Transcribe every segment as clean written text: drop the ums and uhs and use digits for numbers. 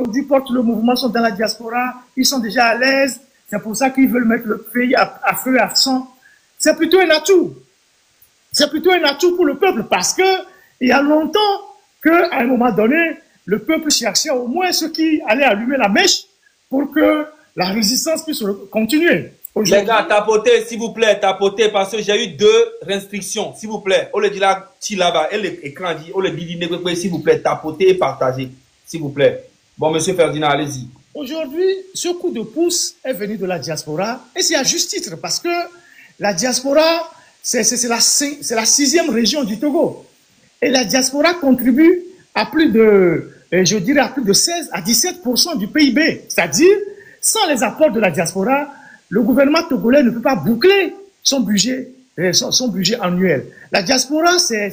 aujourd'hui portent le mouvement sont dans la diaspora, ils sont déjà à l'aise, c'est pour ça qu'ils veulent mettre le pays à feu et à sang. C'est plutôt un atout. C'est plutôt un atout pour le peuple parce que il y a longtemps qu'à un moment donné, le peuple cherchait au moins ceux qui allaient allumer la mèche pour que la résistance puisse continuer. Les gars, tapotez, s'il vous plaît, tapotez, parce que j'ai eu 2 restrictions, s'il vous plaît. On le dit là, là-bas, et l'écran dit, on le dit, s'il vous plaît, tapotez et partagez, s'il vous plaît. Bon, monsieur Ferdinand, allez-y. Aujourd'hui, ce coup de pouce est venu de la diaspora, et c'est à juste titre, parce que la diaspora, c'est la 6e région du Togo. Et la diaspora contribue à plus de, je dirais, à plus de 16 à 17% du PIB. C'est-à-dire, sans les apports de la diaspora, le gouvernement togolais ne peut pas boucler son budget annuel. La diaspora, c'est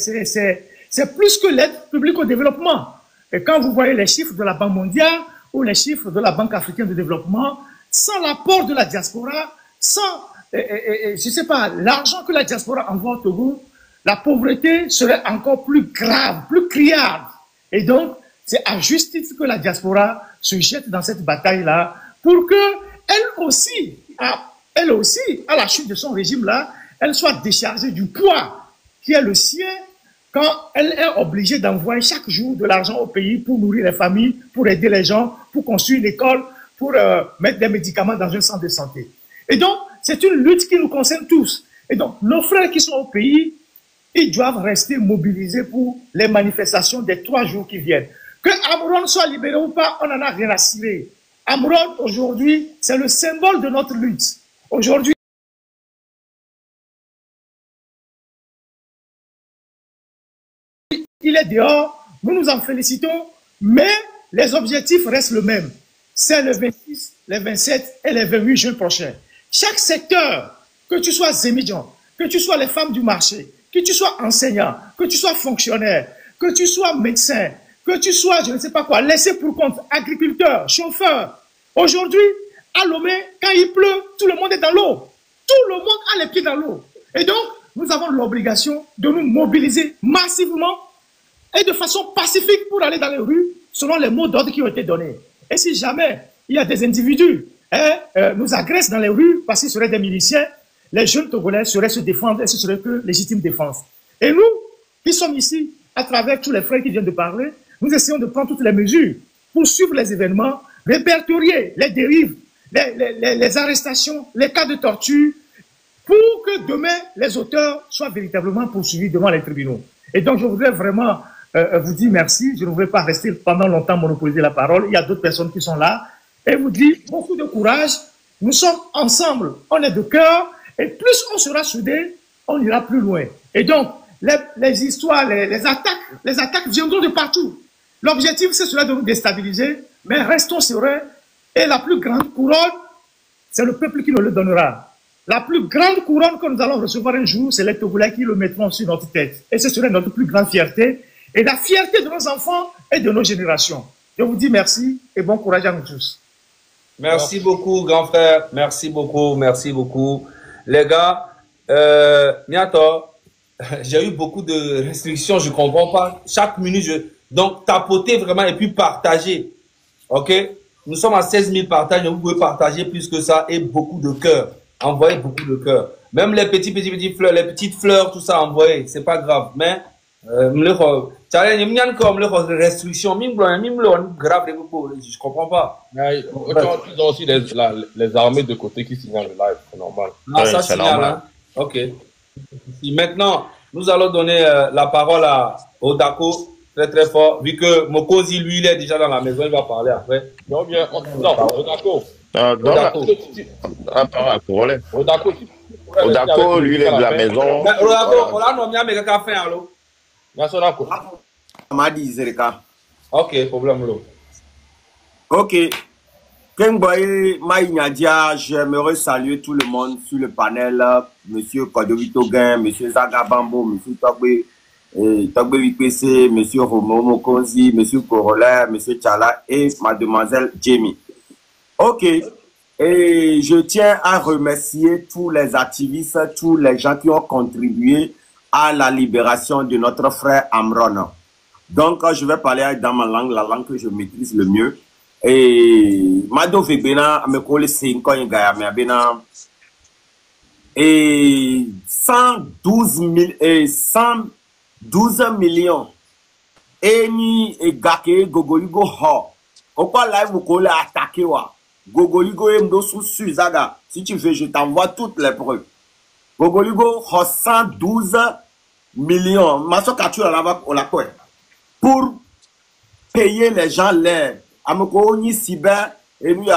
plus que l'aide publique au développement. Et quand vous voyez les chiffres de la Banque mondiale ou les chiffres de la Banque africaine de développement, sans l'apport de la diaspora, sans, je sais pas, l'argent que la diaspora envoie au Togo, la pauvreté serait encore plus grave, plus criarde. Et donc, c'est à juste titre que la diaspora se jette dans cette bataille-là pour que elle aussi, à la chute de son régime-là, elle soit déchargée du poids qui est le sien quand elle est obligée d'envoyer chaque jour de l'argent au pays pour nourrir les familles, pour aider les gens, pour construire une école, pour mettre des médicaments dans un centre de santé. Et donc, c'est une lutte qui nous concerne tous. Et donc, nos frères qui sont au pays, ils doivent rester mobilisés pour les manifestations des 3 jours qui viennent. Que Amouron soit libéré ou pas, on n'en a rien à cirer. Amouron, aujourd'hui, c'est le symbole de notre lutte. Aujourd'hui, il est dehors, nous nous en félicitons, mais les objectifs restent les mêmes. C'est le 26, les 27 et les 28 juin prochains. Chaque secteur, que tu sois zémidjan, que tu sois les femmes du marché, que tu sois enseignant, que tu sois fonctionnaire, que tu sois médecin, que tu sois, je ne sais pas quoi, laissé pour compte, agriculteur, chauffeur. Aujourd'hui, à Lomé, quand il pleut, tout le monde est dans l'eau. Tout le monde a les pieds dans l'eau. Et donc, nous avons l'obligation de nous mobiliser massivement et de façon pacifique pour aller dans les rues selon les mots d'ordre qui ont été donnés. Et si jamais il y a des individus nous agressent dans les rues parce qu'ils seraient des miliciens, les jeunes Togolais seraient se défendre et ce serait que légitime défense. Et nous, qui sommes ici, à travers tous les frères qui viennent de parler, nous essayons de prendre toutes les mesures pour suivre les événements, répertorier les dérives, les arrestations, les cas de torture, pour que demain, les auteurs soient véritablement poursuivis devant les tribunaux. Et donc, je voudrais vraiment vous dire merci. Je ne voudrais pas rester pendant longtemps monopoliser la parole. Il y a d'autres personnes qui sont là. Et vous dire beaucoup de courage. Nous sommes ensemble. On est de cœur. Et plus on sera soudés, on ira plus loin. Et donc, les histoires, les attaques viendront de partout. L'objectif, c'est cela de nous déstabiliser. Mais restons sereins. Et la plus grande couronne, c'est le peuple qui nous le donnera. La plus grande couronne que nous allons recevoir un jour, c'est les Togolais qui le mettront sur notre tête. Et ce serait notre plus grande fierté. Et la fierté de nos enfants et de nos générations. Je vous dis merci et bon courage à nous tous. Merci beaucoup, grand frère. Merci beaucoup, merci beaucoup. Les gars, Niato, j'ai eu beaucoup de restrictions, je ne comprends pas. Chaque minute, donc tapotez vraiment et puis partagez. Ok? Nous sommes à 16 000 partages, vous pouvez partager plus que ça et beaucoup de cœur. Envoyez beaucoup de cœur. Même les petits fleurs, les petites fleurs, tout ça, envoyez. C'est pas grave. Mais, restriction, je comprends pas. Ils ont aussi les armées de côté qui signalent le live, c'est normal. Ah, ça signale, hein? Ok. Maintenant, nous allons donner la parole à Odako, très très fort, vu que Mokosi, lui, il est déjà dans la maison, il va parler après. Non, bien, non, Odako. Odako, lui, il est de la maison. Odako, on a nommé un méga café, allô? Amadi Zereka. Ok, problème là. Ok. Kengboye Maïnadia, j'aimerais saluer tout le monde sur le panel. Monsieur Kodovito Gain, Monsieur Zagabambo, Monsieur Togbe Wipese, Monsieur Romo Mokonzi, Monsieur Corolla, Monsieur Tchala et Mademoiselle Jamie. Ok. Et je tiens à remercier tous les activistes, tous les gens qui ont contribué à la libération de notre frère Amron. Donc, je vais parler dans ma langue, la langue que je maîtrise le mieux. Et Mado Vebena, me colle 5 ans, gars, mais abena. Et 112 millions. Et ni et gake Gogoligo ho. Pourquoi live vous collez attaquer wa? Gogoligo et Mdo sous Zaga. Si tu veux, je t'envoie toutes les preuves. Gogoligo ho 112 millions. Maso Katu la quoi? Pour payer les gens l'air. Amoko ni cyber et nous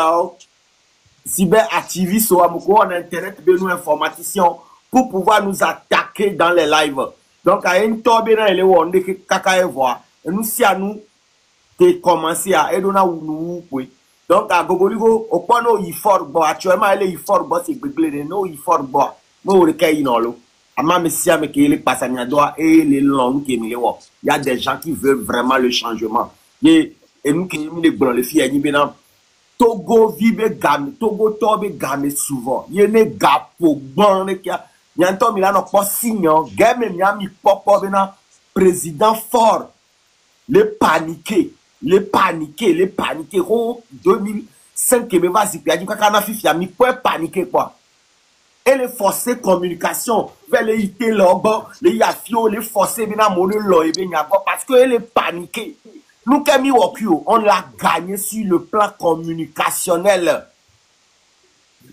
cyber activiste ou amoko on internet de nous informaticiens pour pouvoir nous attaquer dans les lives. Donc à une tobe na ele wo ndeke kaka e voir et nous si à nous te commencer à edona nous oui. Donc à Gogoligo au point no ifort bo actuellement ele ifort bo c'est beglé no ifort bo mo le kay no lo ama mesia me ke ele passe nya doa et les long qui me le wo. Il y a des gens qui veulent vraiment le changement. Et nous qui nous les blancs les filles ni bena Togo vibe game Togo tobe game souvent yene gapo bon ne kia nyanto milano po signon game miami popo bena président fort les paniquer oh 2005 que me va si pia dit ka na fifi ami po paniquer quoi et les forcer communication vers les IT lobo les yafio les forcer bena mono lo e benya parce que les paniquer. Nous, Kemi Wokyo, on l'a gagné sur le plan communicationnel.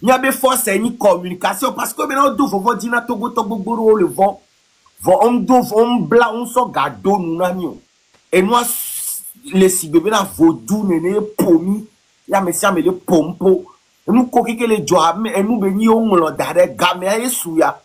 Il y a des forces une communication parce que maintenant, on va dire Togo Boro le vent. On blanc, on s'en garde nous n'aimions. Et nous, les cigobés là, vaudou, néné, pomi, il y a messieurs, mais les pompo. Et nous, coquille les joab, et nous, béni, on l'a d'arrêt, gamé, et souya.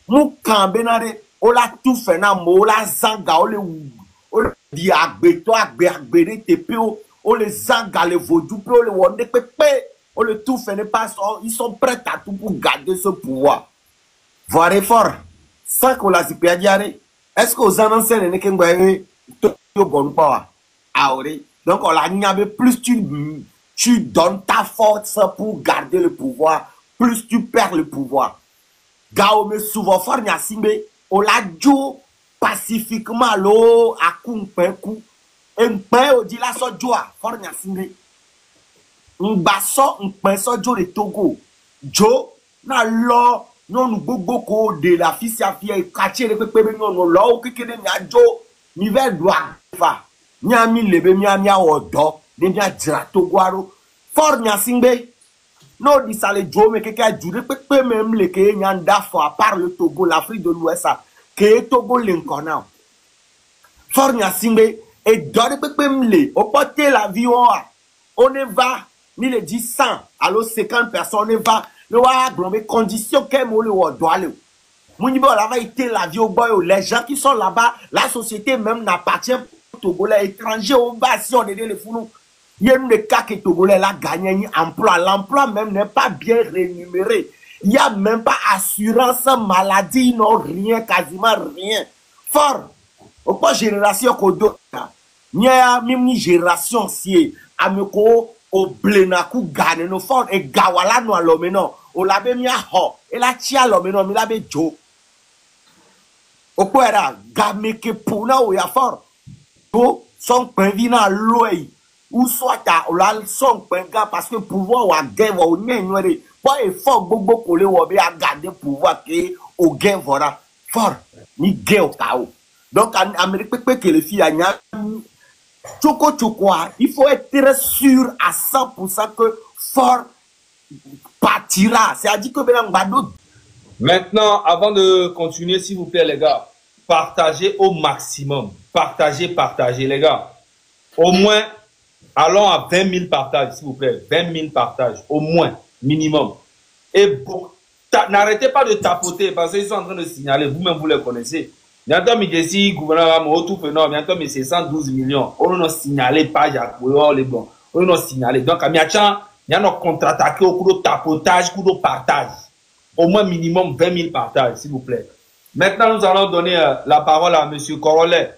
Nous, quand benare, on l'a tout fait, on l'a zanga, on l'a di agbeto agbe tepe on les anga les vaudou on les wonde pepe on le tout fait ne pas ils sont prêts à tout pour garder ce pouvoir voir fort sans qu'on la zipé diare est-ce que aux anciens ne kengwe to bon power aure donc on la nyabe plus tu donnes ta force pour garder le pouvoir plus tu perds le pouvoir gao me souvent fort nya simbe on la jo pacifiquement lo akunpeku empe odi la so joa fornya sinde ngbaso npe so jo le Togo jo na lo non gbogbo ko de la fisi afia kache le pepe non lo kekede mi ajo mi ve doa fa mi ami lebe mi ami odo de mi adira Togo aro fornya sinde no di sale jo me keke ajure pepe même le ke nyanda fo à part le Togo l'Afrique de l'Ouest que Togo l'incornant. Fornia Simbe et donne pepemle au porter l'avion. On ne va ni les 10 100 alors 50 personnes on ne va le wa blomé condition que mo le wa doit le. Munibo là va été l'avion boy les gens qui sont là-bas la société même n'appartient au Togolais étrangers au bas si on aide les fous. Il y a des cas que Togolais là gagné un emploi l'emploi même n'est pas bien rémunéré. Il n'y a même pas assurance maladie, non, rien, quasiment rien. Fort. Au point génération kodo, il y a même une génération si ameko au blenaku gane no fort et gawala no alomeno o labe mi ho et la tia alomeno mi labe jo. Au point là, gameke puna o ya fort. To son penvina loy ou soit ta o la son penga parce que pouvoir wa gain wa o nyenwere. Il faut beaucoup pour les wobé à garder pouvoir que au gain voilà fort ni gain au chaos. Donc en Amérique que les filles a choco il faut être sûr à 100% que fort partira. C'est-à-dire que maintenant, avant de continuer, s'il vous plaît les gars, partagez au maximum. Partagez les gars. Au moins, allons à 20 000 partages, s'il vous plaît. 20 000 partages, au moins. Minimum. Et bon, n'arrêtez pas de tapoter parce qu'ils sont en train de signaler, vous-même vous les connaissez. Bientôt, mais gouvernement, tout fait bientôt, mais c'est 112 millions. On nous a signalé, pas Jacques, les bons. On nous a signalé. Donc, à Miachan, il y a nos contre-attaqués au coup de tapotage, coup de partage. Au moins minimum 20 000 partages, s'il vous plaît. Maintenant, nous allons donner la parole à M. Corolet.